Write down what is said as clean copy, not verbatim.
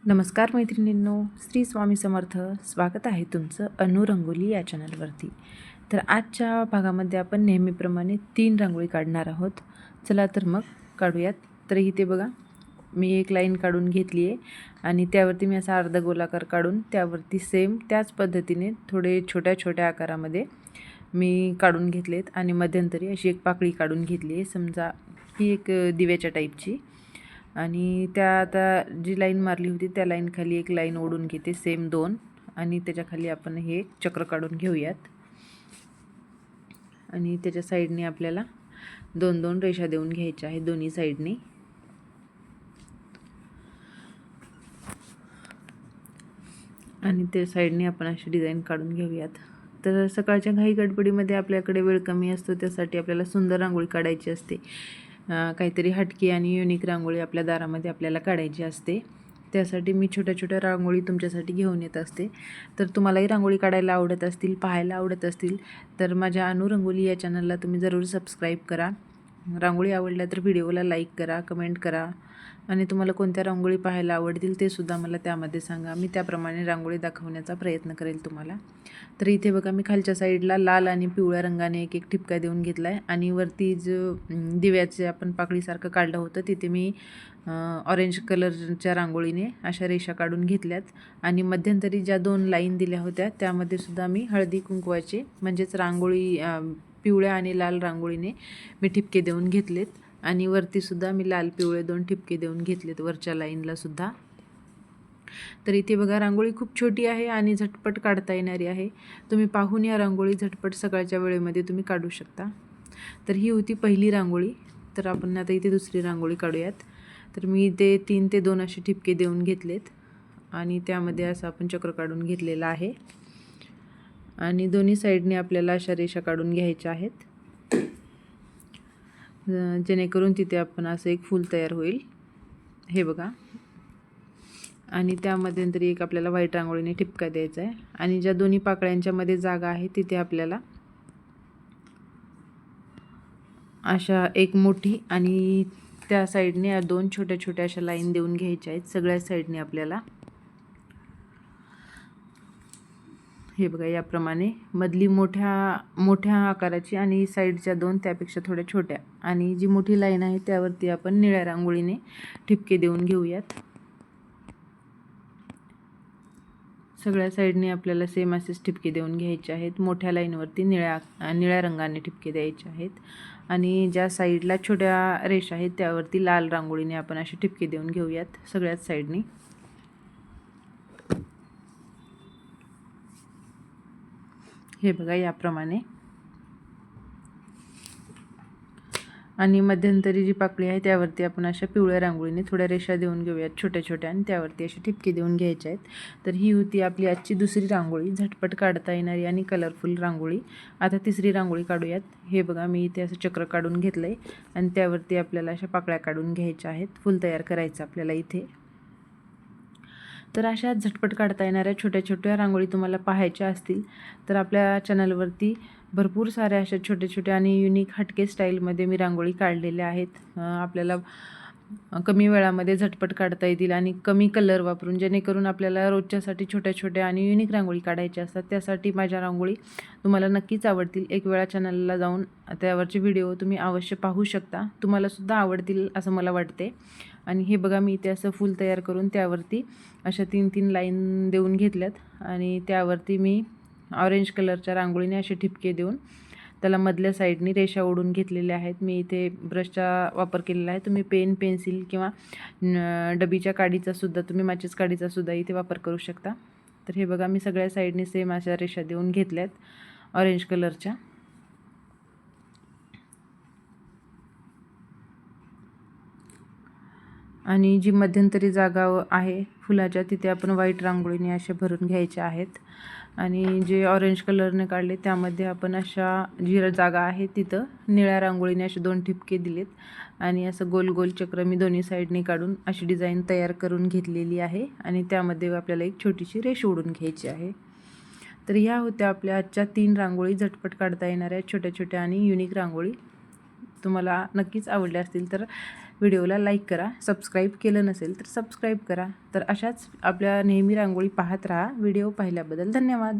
नमस्कार मैत्रिणींनो, श्री स्वामी समर्थ. स्वागत आहे तुमचं अनु रंगोली या चॅनलवरती. तर आजच्या भागामध्ये आपण नेहमीप्रमाणे 3 रांगोळी काढणार आहोत. चला तर मग काढूयात. तर इथे बघा, मी एक लाईन काढून घेतली आहे आणि त्यावरती मी असा अर्धा गोलाकार काढून त्यावरती सेम त्याच पद्धतीने थोडे छोट्या छोट्या आकारामध्ये मी काढून घेतलेत आणि मध्यंतरी अशी एक पाकळी काढून घेतली आहे. समजा ही एक दिव्याच्या टाईपची, आणि त्या आता जी लाईन मारली होती त्या लाईन खाली एक लाईन ओढून घेते सेम 2, आणि त्याच्या खाली आपण हे चक्र काढून घेऊयात. आणि त्याच्या साईडने आपल्याला 2-2 रेषा देऊन घ्यायच्या आहेत दोन्ही साईडने. आणि त्या साईडने आपण अशी डिझाईन काढून घेऊयात. तर सकाळच्या घाई गडबडीमध्ये आपल्याकडे वेळ कमी असतो, त्यासाठी आपल्याला सुंदर रांगोळी काढायची असते. काहीतरी हटकी आणि युनिक रांगोळी आपल्या दारामध्ये आपल्याला काढायची असते. त्यासाठी मी छोट्या छोट्या रांगोळी तुमच्यासाठी घेऊन येत असते. तर तुम्हालाही रांगोळी काढायला आवडत असतील, पाहायला आवडत असतील, तर माझ्या अनु रंगोली या चॅनलला तुम्ही जरूर सबस्क्राईब करा. रांगोळी आवडल्या तर व्हिडिओला लाईक करा, कमेंट करा, आणि तुम्हाला कोणत्या रांगोळी पाहायला आवडतील ते सुद्धा मला त्यामध्ये सांगा. मी त्याप्रमाणे रांगोळी दाखवण्याचा प्रयत्न करेल तुम्हाला. तर इथे बघा, मी खालच्या साईडला लाल आणि पिवळ्या रंगाने एक एक ठिपका देऊन घेतला आहे, आणि वरती जो दिव्याचे आपण पाकळीसारखं काढलं होतं तिथे मी ऑरेंज कलरच्या रांगोळीने अशा रेषा काढून घेतल्यात. आणि मध्यंतरी ज्या 2 लाईन दिल्या होत्या त्यामध्ये सुद्धा मी हळदी कुंकवाचे म्हणजेच रांगोळी पिवळ्या आणि लाल रांगोळीने मी ठिपके देऊन घेतलेत. आणि वरती सुद्धा मी लाल पिवळे 2 ठिपके देऊन घेतलेत वरच्या लाईनला सुद्धा. तर इथे बघा, रांगोळी खूप छोटी आहे आणि झटपट काढता येणारी आहे. तुम्ही पाहून या रांगोळी झटपट सकाळच्या वेळेमध्ये तुम्ही काढू शकता. तर ही होती पहिली रांगोळी. तर आपण आता इथे दुसरी रांगोळी काढूयात. तर मी इथे 3 ते 2 असे ठिपके देऊन घेतलेत आणि त्यामध्ये असं आपण चक्र काढून घेतलेलं आहे. आणि दोन्ही साईडने आपल्याला अशा रेषा काढून घ्यायच्या आहेत, जेणेकरून तिथे आपण असं एक फूल तयार होईल. हे बघा. आणि त्यामध्ये तरी एक आपल्याला व्हाईट रांगोळीने ठिपका द्यायचा आहे. आणि ज्या दोन्ही पाकळ्यांच्या मध्ये जागा आहे तिथे आपल्याला अशा एक मोठी आणि त्या साईडने 2 छोट्या छोट्या अशा लाईन देऊन घ्यायच्या आहेत सगळ्या साईडने आपल्याला. हे बघा, याप्रमाणे मधली मोठ्या आकाराची आणि साईडच्या 2 त्यापेक्षा थोड्या छोट्या, आणि जी मोठी लाईन आहे त्यावरती आपण निळ्या रांगोळीने ठिपके देऊन घेऊयात. सगळ्या साईडने आपल्याला सेम असेच ठिपके देऊन घ्यायचे आहेत. मोठ्या लाईनवरती निळ्या रंगाने ठिपके द्यायचे आहेत, आणि ज्या साईडला छोट्या रेषा आहेत त्यावरती लाल रांगोळीने आपण असे ठिपके देऊन घेऊयात सगळ्याच साईडने. हे बघा, याप्रमाणे. आणि मध्यंतरी जी पाकळी आहे त्यावरती आपण अशा पिवळ्या रांगोळीने थोड्या रेषा देऊन घेऊयात छोट्या छोट्या, आणि त्यावरती असे ठिपके देऊन घ्यायचे आहेत. तर ही होती आपली आजची दुसरी रांगोळी, झटपट काढता येणारी आणि कलरफुल रांगोळी. आता तिसरी रांगोळी काढूयात. हे बघा, मी इथे असं चक्र काढून घेतलं आहे आणि त्यावरती आपल्याला अशा पाकळ्या काढून घ्यायच्या आहेत. फूल तयार करायचं आपल्याला इथे. तर अशा झटपट काढता येणाऱ्या छोट्या छोट्या रांगोळी तुम्हाला पाहायच्या असतील तर आपल्या चॅनलवरती भरपूर साऱ्या अशा छोट्या छोट्या आणि युनिक हटके स्टाईलमध्ये मी रांगोळी काढलेल्या आहेत. आपल्याला कमी वेळामध्ये झटपट काढता येतील आणि कमी कलर वापरून, जेणेकरून आपल्याला रोजच्यासाठी छोट्या छोट्या आणि युनिक रांगोळी काढायच्या असतात. त्यासाठी माझ्या रांगोळी तुम्हाला नक्कीच आवडतील. एक वेळा चॅनलला जाऊन त्यावरचे व्हिडिओ तुम्ही अवश्य पाहू शकता. तुम्हालासुद्धा आवडतील असं मला वाटते. आणि हे बघा, मी इथे असं फूल तयार करून त्यावरती अशा 3-3 लाईन देऊन घेतल्यात, आणि त्यावरती मी ऑरेंज कलरच्या रांगोळीने असे ठिपके देऊन त्याला मधल्या साईडनी रेषा ओढून घेतलेल्या आहेत. मी इथे ब्रशचा वापर केलेला आहे. तुम्ही पेन, पेन्सिल किंवा डबीच्या काडीचा सुद्धा, तुम्ही माचीस काडीचा सुद्धा इथे वापर करू शकता. तर हे बघा, मी सगळ्या साईडनी सेम अशा रेषा देऊन घेतल्यात ऑरेंज कलरच्या. आणि जी मध्यंतरी जागा आहे फुलाच्या तिथे आपण व्हाईट रांगोळीने असे भरून घ्यायचे आहेत. आणि जे ऑरेंज कलरने काढले त्यामध्ये आपण अशा जी जागा आहे तिथं निळ्या रांगोळीने असे 2 ठिपके दिलेत, आणि असं गोल गोल चक्र मी दोन्ही साईडने काढून अशी डिझाईन तयार करून घेतलेली आहे. आणि त्यामध्ये आपल्याला एक छोटीशी रेष ओढून घ्यायची आहे. तर ह्या होत्या आपल्या आजच्या 3 रांगोळी, झटपट काढता येणाऱ्या छोट्या छोट्या आणि युनिक रांगोळी. तुम्हाला नक्कीच आवडल्या असतील तर व्हिडिओला लाईक करा. सबस्क्राईब केलं नसेल तर सबस्क्राईब करा. तर अशाच आपल्या नेहमी रांगोळी पाहत राहा. व्हिडिओ पाहिल्याबद्दल धन्यवाद.